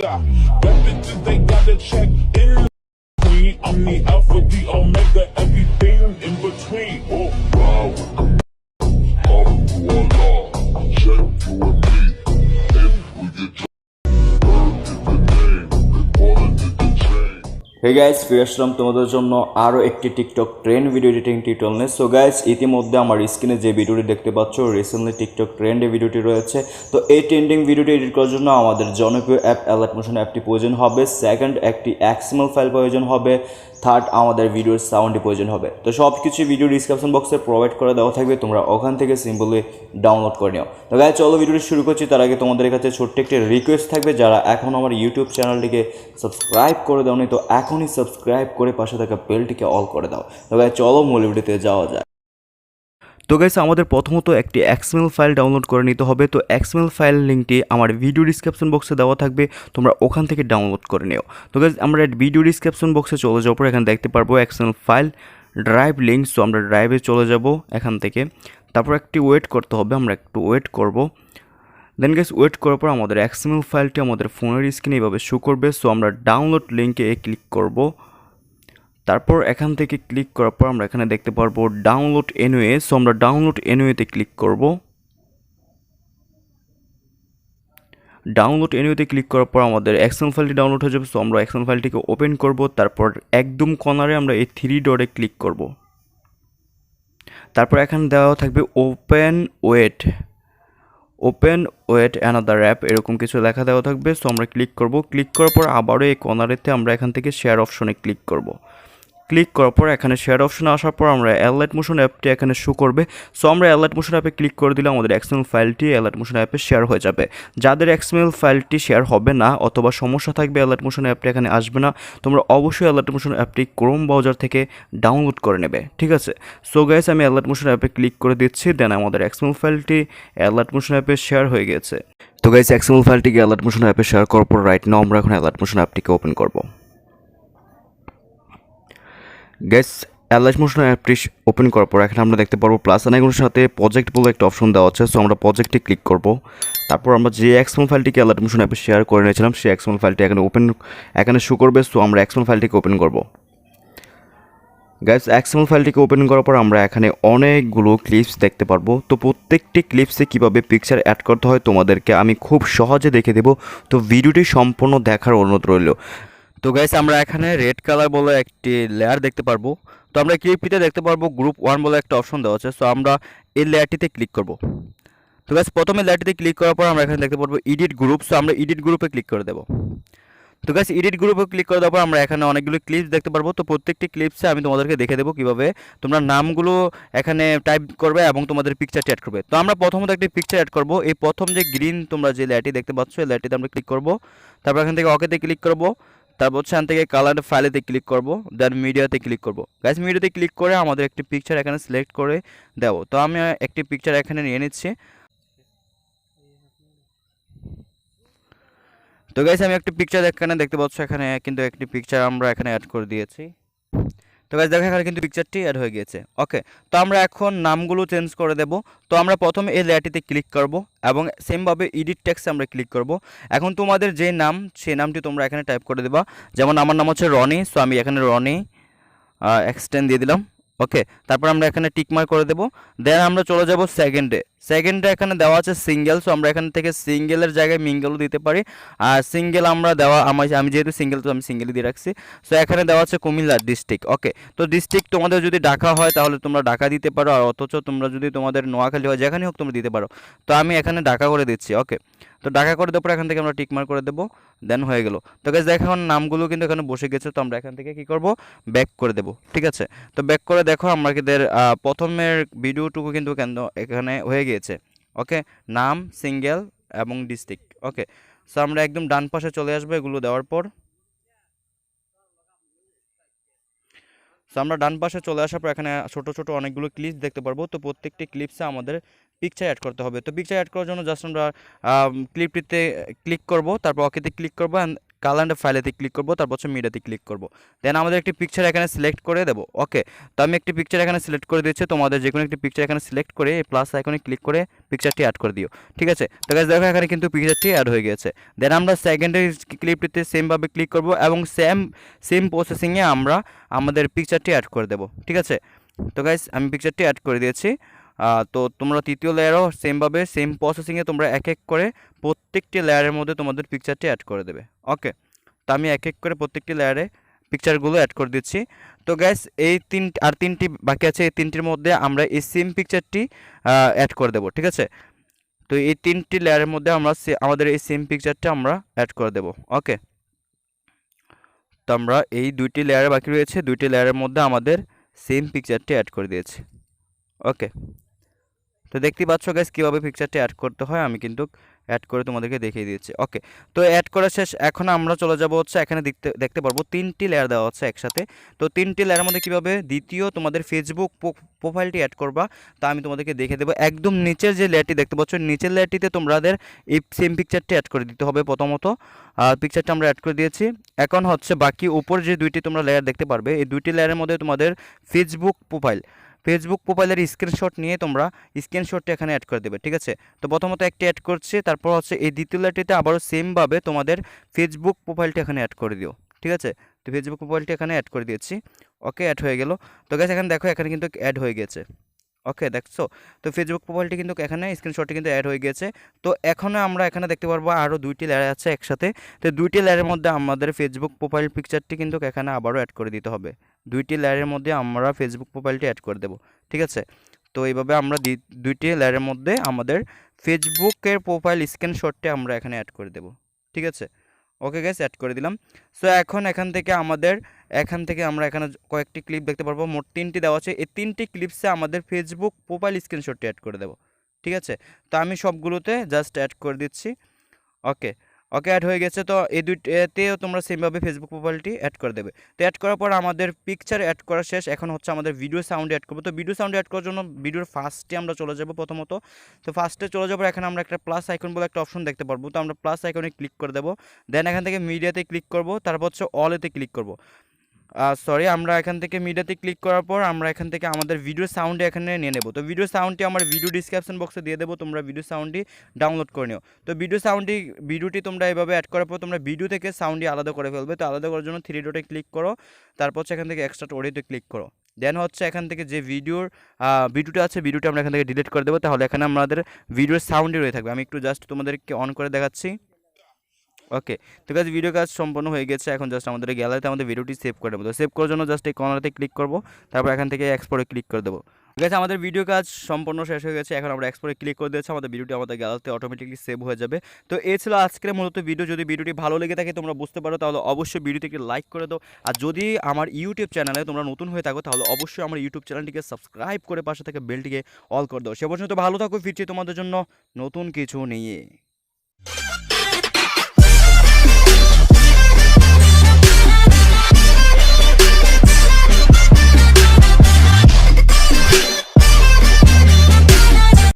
Bitches, they gotta check in. I'm the alpha, the omega, everything in between. Oh, wow, check you and me. If we get hey guys, ফিরে আসলাম তোমাদের জন্য আরও একটি TikTok trend video editing tutorial নিয়ে। So guys, ইতিমধ্যে আমার স্ক্রিনে যে ভিডিওটি দেখতে পাচ্ছ, রিসেন্টলি টিকটক ট্রেন্ডে ভিডিওটি রয়েছে। তো এই ট্রেন্ডিং ভিডিওটি এডিট করার জন্য আমাদের জনপ্রিয় অ্যাপ অ্যালার্ট মোশন অ্যাপটি প্রয়োজন হবে, সেকেন্ড একটি XML ফাইল প্রয়োজন হবে, থার্ড আমাদের ভিডিওর সাউন্ডটি প্রয়োজন হবে। তো সব কিছু ভিডিও ডিসক্রিপশন বক্সে প্রোভাইড করে দেওয়া থাকবে, তোমরা ওখান থেকে সিম্পলি ডাউনলোড করে নিও। তো গাইস, চলো ভিডিওটি শুরু করছি। তার আগে তোমাদের কাছে ছোট্ট একটি রিকোয়েস্ট থাকবে, যারা এখন আমার ইউটিউব চ্যানেলটিকে সাবস্ক্রাইব করে দাওনি, তো এখনই সাবস্ক্রাইব করে পাশে থাকা বেলটিকে অল করে দাও। তো গাইস, চলো মূল ভিডিওতে যাওয়া যায়। তো গাইস, আমাদের প্রথমত একটি XML ফাইল ডাউনলোড করে নিতে হবে। তো XML ফাইল লিঙ্কটি আমার ভিডিও ডিসক্রিপশন বক্সে দেওয়া থাকবে, তোমরা ওখান থেকে ডাউনলোড করে নিও। তো গাইস, আমরা ভিডিও ডিসক্রিপশন বক্সে চলে যাওয়ার পর এখানে দেখতে পারবো XML file drive link. So আমরা ড্রাইভে চলে যাব এখান থেকে, তারপর একটি ওয়েট করতে হবে, আমরা একটু ওয়েট করব। দেন গাইস, ওয়েট করার পর আমাদের XML ফাইলটি আমাদের ফোনের স্ক্রিনে এইভাবে শো করবে। সো আমরা ডাউনলোড লিঙ্কে ক্লিক করব, তারপর এখান থেকে ক্লিক করার পর আমরা এখানে দেখতে পারবো ডাউনলোড এনওয়ে। সো আমরা ডাউনলোড এনওয়েতে ক্লিক করব। ডাউনলোড এনওয়েতে ক্লিক করার পর আমাদের XML ফাইলটি ডাউনলোড হয়ে যাবে। সো আমরা XML ফাইলটিকে ওপেন করব, তারপর একদম কর্নারে আমরা এই 3 ডটে ক্লিক করব। তারপর এখানে দেওয়া থাকবে ওপেন ওয়েট অ্যানাদার অ্যাপ, এরকম কিছু লেখা দেওয়া থাকবে। সো আমরা ক্লিক করব। ক্লিক করার পর আবারও এই কর্নারেতে আমরা এখান থেকে শেয়ার অপশনে ক্লিক করব। ক্লিক করার পর এখানে শেয়ার অপশনে আসার পর আমরা অ্যালার্ট মোশন অ্যাপটি এখানে শো করবে। সো আমরা অ্যালার্ট মোশন অ্যাপে ক্লিক করে দিলে আমাদের XML ফাইলটি অ্যালার্ট মোশন অ্যাপে শেয়ার হয়ে যাবে। যাদের XML ফাইলটি শেয়ার হবে না অথবা সমস্যা থাকবে, অ্যালার্ট মোশন অ্যাপটি এখানে আসবে না, তোমরা অবশ্যই অ্যালার্ট মোশন অ্যাপটি ক্রোম ব্রাউজার থেকে ডাউনলোড করে নেবে, ঠিক আছে? সো গাইস, আমি অ্যালার্ট মোশন অ্যাপে ক্লিক করে দিচ্ছি। দেন আমাদের XML ফাইলটি অ্যালার্ট মোশন অ্যাপে শেয়ার হয়ে গেছে। তো গাইস, XML ফাইলটিকে অ্যালার্ট মোশন অ্যাপে শেয়ার করার পর রাইট নাও আমরা এখন অ্যালার্ট মোশন অ্যাপটিকে ওপেন করব। গ্যাস, অ্যালার্ট মোশন অ্যাপটি ওপেন করার পর এখানে আমরা দেখতে পারবো প্লাস আইকনের সাথে প্রজেক্ট বলে একটা অপশন দেওয়া আছে। সো আমরা প্রজেক্টে ক্লিক করব। তারপর আমরা যে XML ফাইলটিকে অ্যালার্ট মোশন অ্যাপে শেয়ার করে নিয়েছিলাম, সেই XML ফাইলটি এখানে শো করবে। সো আমরা XML ফাইলটিকে ওপেন করব। গ্যাস, XML ফাইলটিকে ওপেন করার পর আমরা এখানে অনেকগুলো ক্লিপস দেখতে পারবো। তো প্রত্যেকটি ক্লিপসে কীভাবে পিকচার অ্যাড করতে হয় তোমাদেরকে আমি খুব সহজে দেখে দেবো। তো ভিডিওটি সম্পূর্ণ দেখার অনুরোধ রইল। তো গাইস, আমরা এখানে রেড কালার বলে একটি লেয়ার দেখতে পারবো। তো আমরা ক্লিপটিতে দেখতে পারবো গ্রুপ 1 বলে একটা অপশন দেওয়া আছে। সো আমরা এই লেয়ারটিতে ক্লিক করব। তো গাইস, প্রথমে লেয়ারটিতে ক্লিক করার পর আমরা এখানে দেখতে পারবো এডিট গ্রুপ। সো আমরা এডিট গ্রুপে ক্লিক করে দেবো। তো গাইস, এডিট গ্রুপে ক্লিক করে দেওয়ার পর আমরা এখানে অনেকগুলো ক্লিপস দেখতে পারবো। তো প্রত্যেকটি ক্লিপসে আমি তোমাদেরকে দেখে দেবো কীভাবে তোমরা নামগুলো এখানে টাইপ করবে এবং তোমাদের পিকচারটি অ্যাড করবে। তো আমরা প্রথমত একটি পিকচার অ্যাড করব। এই প্রথম যে গ্রিন তোমরা যে লেয়ারটি দেখতে পাচ্ছ, এই লেয়ারটিতে আমরা ক্লিক করব। তারপর এখান থেকে ওকেতে ক্লিক করব। তারপর এখান থেকে কালার ফাইলেতে ক্লিক করব। দেন মিডিয়াতে ক্লিক করব। গাইস, মিডিয়াতে ক্লিক করে আমাদের একটি পিকচার এখানে সিলেক্ট করে দেবো। তো আমি একটি পিকচার এখানে নিয়ে নিচ্ছি। তো গাইস, আমি একটি পিকচার এখানে দেখতে পাচ্ছ, এখানে কিন্তু একটি পিকচার আমরা এখানে অ্যাড করে দিয়েছি। তো গাইস, দেখো এখানে কিন্তু পিকচারটি অ্যাড হয়ে গিয়েছে। ওকে, তো আমরা এখন নামগুলো চেঞ্জ করে দেব। তো আমরা প্রথমে এই লেয়ারটিতে ক্লিক করব এবং সেমভাবে এডিট টেক্সটে আমরা ক্লিক করব। এখন তোমাদের যে নাম, সেই নামটি তোমরা এখানে টাইপ করে দেবা। যেমন আমার নাম হচ্ছে রনি, সো আমি এখানে RonyXten দিয়ে দিলাম। ওকে, তারপর আমরা এখানে টিকমার্ক করে দেব। দেন আমরা চলে যাব সেকেন্ডে এখানে দেওয়া আছে সিঙ্গেল। সো আমরা এখান থেকে সিঙ্গেলের জায়গায় মিঙ্গেলও দিতে পারি। আর সিঙ্গেল আমরা আমি যেহেতু সিঙ্গেল, তো আমি সিঙ্গেলই দিয়ে রাখছি। সো এখানে দেওয়া আছে কুমিল্লা ডিস্ট্রিক্ট। ওকে, তো ডিস্ট্রিক্ট তোমাদের যদি ঢাকা হয় তাহলে তোমরা ঢাকা দিতে পারো, আর অথচ তোমরা যদি তোমাদের নোয়াখালী হয়, যেখানেই হোক তোমরা দিতে পারো। তো আমি এখানে ঢাকা করে দিচ্ছি। ওকে, তো ঢাকা করে দেওয়ার পর এখান থেকে আমরা টিকমার্ক করে দেবো। দেন হয়ে গেল। তো গাইস, দেখো এখন নামগুলো কিন্তু এখানে বসে গেছে। তো আমরা এখান থেকে কি করব, ব্যাক করে দেব, ঠিক আছে? তো ব্যাক করে দেখো আমাদের প্রথমের ভিডিওটুকু কিন্তু এখানে হয়ে গিয়েছে। ওকে, নাম, সিঙ্গেল এবং ডিস্ট্রিক্ট। ওকে, সো আমরা একদম ডান পাশে চলে আসবো এগুলো দেওয়ার পর। সো আমরা ডান পাশে চলে আসার পর এখানে ছোট ছোট অনেকগুলো ক্লিপস দেখতে পারবো। তো প্রত্যেকটি ক্লিপসে আমাদের পিকচার অ্যাড করতে হবে। তো পিকচার অ্যাড করার জন্য জাস্ট আমরা ক্লিপটিতে ক্লিক করব, তারপর ওকেতে ক্লিক করবো। কালার অ্যান্ড ফাইলেতে ক্লিক করব, তারপর হচ্ছে মিডিয়াতে ক্লিক করব। দেন আমাদের একটি পিকচার এখানে সিলেক্ট করে দেবো। ওকে, তো আমি একটি পিকচার এখানে সিলেক্ট করে দিচ্ছি, তোমাদের যে কোনো একটি পিকচার এখানে সিলেক্ট করে এই প্লাস আইকনে ক্লিক করে পিকচারটি অ্যাড করে দিও। ঠিক আছে, তো গাইস দেখো এখানে কিন্তু পিকচারটি অ্যাড হয়ে গেছে। দেন আমরা সেকেন্ডারি ক্লিপটিতে সেমভাবে ক্লিক করব এবং সেম প্রসেসিংয়ে আমরা আমাদের পিকচারটি অ্যাড করে দেবো। ঠিক আছে, তো গাইস আমি পিকচারটি অ্যাড করে দিয়েছি। তো তোমরা তৃতীয় লেয়ারও সেমভাবে সেম প্রসেসিংয়ে তোমরা এক এক করে প্রত্যেকটি লেয়ারের মধ্যে তোমাদের পিকচারটি অ্যাড করে দেবে। ওকে, তো আমি এক এক করে প্রত্যেকটি লেয়ারে পিকচারগুলো অ্যাড করে দিচ্ছি। তো গ্যাস এই তিনটি বাকি আছে, এই তিনটির মধ্যে আমরা এই সেম পিকচারটি অ্যাড করে দেবো। ঠিক আছে, তো এই তিনটি লেয়ারের মধ্যে আমরা আমাদের এই সেম পিকচারটা আমরা অ্যাড করে দেবো। ওকে, তো আমরা এই দুইটি লেয়ার বাকি রয়েছে, দুইটি লেয়ারের মধ্যে আমাদের সেম পিকচারটি অ্যাড করে দিয়েছি। ওকে, তো দেখতে পাচ্ছ গাইস কীভাবে পিকচারটি অ্যাড করতে হয়, আমি কিন্তু অ্যাড করে তোমাদেরকে দেখিয়ে দিয়েছি। ওকে, তো অ্যাড করা শেষ। এখন আমরা চলে যাব হচ্ছে এখানে দেখতে পারবো তিনটি লেয়ার দেওয়া হচ্ছে একসাথে। তো তিনটি লেয়ারের মধ্যে কীভাবে দ্বিতীয় তোমাদের ফেসবুক প্রোফাইলটি অ্যাড করবা তা আমি তোমাদেরকে দেখে দেবো। একদম নিচের যে লেয়ারটি দেখতে পাচ্ছ, নিচের লেয়ারটিতে তোমাদের এই সেম পিকচারটি অ্যাড করে দিতে হবে প্রথমত। পিকচারটা আমরা অ্যাড করে দিয়েছি। এখন হচ্ছে বাকি উপর যে দুইটি তোমরা লেয়ার দেখতে পারবে, এই দুইটি লেয়ারের মধ্যে তোমাদের ফেসবুক প্রোফাইলের স্ক্রিনশট নিয়ে তোমরা স্ক্রিনশটটা এখানে অ্যাড করে দেবে। ঠিক আছে, তো প্রথমত একটি অ্যাড করছি, তারপর হচ্ছে এই দ্বিতীয় লেয়ারটিতে আবারও সেমভাবে তোমাদের ফেসবুক প্রোফাইলটা এখানে অ্যাড করে দিও। ঠিক আছে, তো ফেসবুক প্রোফাইলটা এখানে অ্যাড করে দিয়েছি। ওকে, অ্যাড হয়ে গেল। তো গাইস এখানে দেখো এখানে কিন্তু অ্যাড হয়ে গেছে। ওকে, দেখছো তো ফেসবুক প্রোফাইলটি কিন্তু এখানে স্ক্রিনশটটি কিন্তু অ্যাড হয়ে গেছে। তো এখনও আমরা এখানে দেখতে পারবো আরও দুইটি লেয়ার আছে একসাথে। তো দুইটি লেয়ারের মধ্যে আমাদের ফেসবুক প্রোফাইল পিকচারটি কিন্তু এখানে আবারও অ্যাড করে দিতে হবে। দুইটি লেয়ারের মধ্যে আমরা ফেসবুক প্রোফাইলটি অ্যাড করে দেবো। ঠিক আছে, তো এইভাবে আমরা দুইটি লেয়ারের মধ্যে আমাদের ফেসবুকের প্রোফাইল স্ক্রিনশটটি আমরা এখানে অ্যাড করে দেবো। ঠিক আছে, ওকে গাইস, অ্যাড করে দিলাম। সো এখন এখান থেকে আমরা এখানে কয়েকটি ক্লিপ দেখতে পারবো, মোট তিনটি দেওয়া আছে। এই তিনটি ক্লিপসে আমাদের ফেসবুক প্রোফাইল স্ক্রিনশটটি অ্যাড করে দেবো। ঠিক আছে, তো আমি সবগুলোতে জাস্ট অ্যাড করে দিচ্ছি। ওকে, অ্যাড হয়ে গেছে। তো এই দুইটাতেও তোমরা সেমভাবে ফেসবুক প্রোফাইলটি অ্যাড করে দেবে। তো অ্যাড করার পর আমাদের পিকচার অ্যাড করা শেষ। এখন হচ্ছে আমাদের ভিডিও সাউন্ড অ্যাড করবো। তো ভিডিও সাউন্ড অ্যাড করার জন্য ভিডিওর ফার্স্টে আমরা চলে যাব প্রথমত। তো ফার্স্টে চলে যাবার এখানে আমরা একটা প্লাস আইকন বলে একটা অপশন দেখতে পারবো। তো আমরা প্লাস আইকনে ক্লিক করে দেবো। দেন এখান থেকে মিডিয়াতে ক্লিক করব, তারপর হচ্ছে অলেতে ক্লিক করব। আমরা এখান থেকে মিডিয়াতে ক্লিক করার পর আমরা এখান থেকে আমাদের ভিডিও সাউন্ডে এখানে নিয়ে নেব। তো ভিডিও সাউন্ডটি আমার ভিডিও ডিসক্রিপশন বক্সে দিয়ে দেবো, তোমরা ভিডিও সাউন্ডটি ডাউনলোড করে নিও। তো ভিডিওটি তোমরা এইভাবে অ্যাড করার পর তোমরা ভিডিও থেকে সাউন্ডটি আলাদা করে ফেলবে। তো আলাদা করার জন্য থ্রি ডটে ক্লিক করো, তারপর হচ্ছে এখান থেকে এক্সট্রা অডিওতে ক্লিক করো। দেন হচ্ছে এখান থেকে যে ভিডিওটা আছে, ভিডিওটা আমরা এখান থেকে ডিলিট করে দেবো। তাহলে এখানে আমাদের ভিডিওর সাউন্ডই রয়ে থাকবে। আমি একটু জাস্ট তোমাদেরকে অন করে দেখাচ্ছি। ওকে, তো গাইস ভিডিও কাজ সম্পন্ন হয়ে গেছে। এখন জাস্ট আমাদের গ্যালারিতে আমাদের ভিডিওটি সেভ করে দেবো। তো সেভ করার জন্য জাস্ট এই কর্নারতে ক্লিক করব, তারপর এখান থেকে এক্সপোর্টে ক্লিক করে দেবো। গাইস আমাদের ভিডিও কাজ সম্পন্ন শেষ হয়ে গেছে। এখন আমরা এক্সপোর্টে ক্লিক করে দিয়েছি, আমাদের ভিডিওটি আমাদের গ্যালারিতে অটোমেটিকলি সেভ হয়ে যাবে। তো এই ছিল আজকের মূলত ভিডিও। যদি ভিডিওটি ভালো লেগে থাকে তোমরা বুঝতে পারো, তাহলে অবশ্যই ভিডিওতে একটি লাইক করে দাও। আর যদি আমার ইউটিউব চ্যানেলে তোমরা নতুন হয়ে থাকো, তাহলে অবশ্যই আমার ইউটিউব চ্যানেলটিকে সাবস্ক্রাইব করে পাশে থেকে বেলটিকে অল করে দাও। সে পর্যন্ত ভালো থাকো, ফিরছি তোমাদের জন্য নতুন কিছু নিয়ে।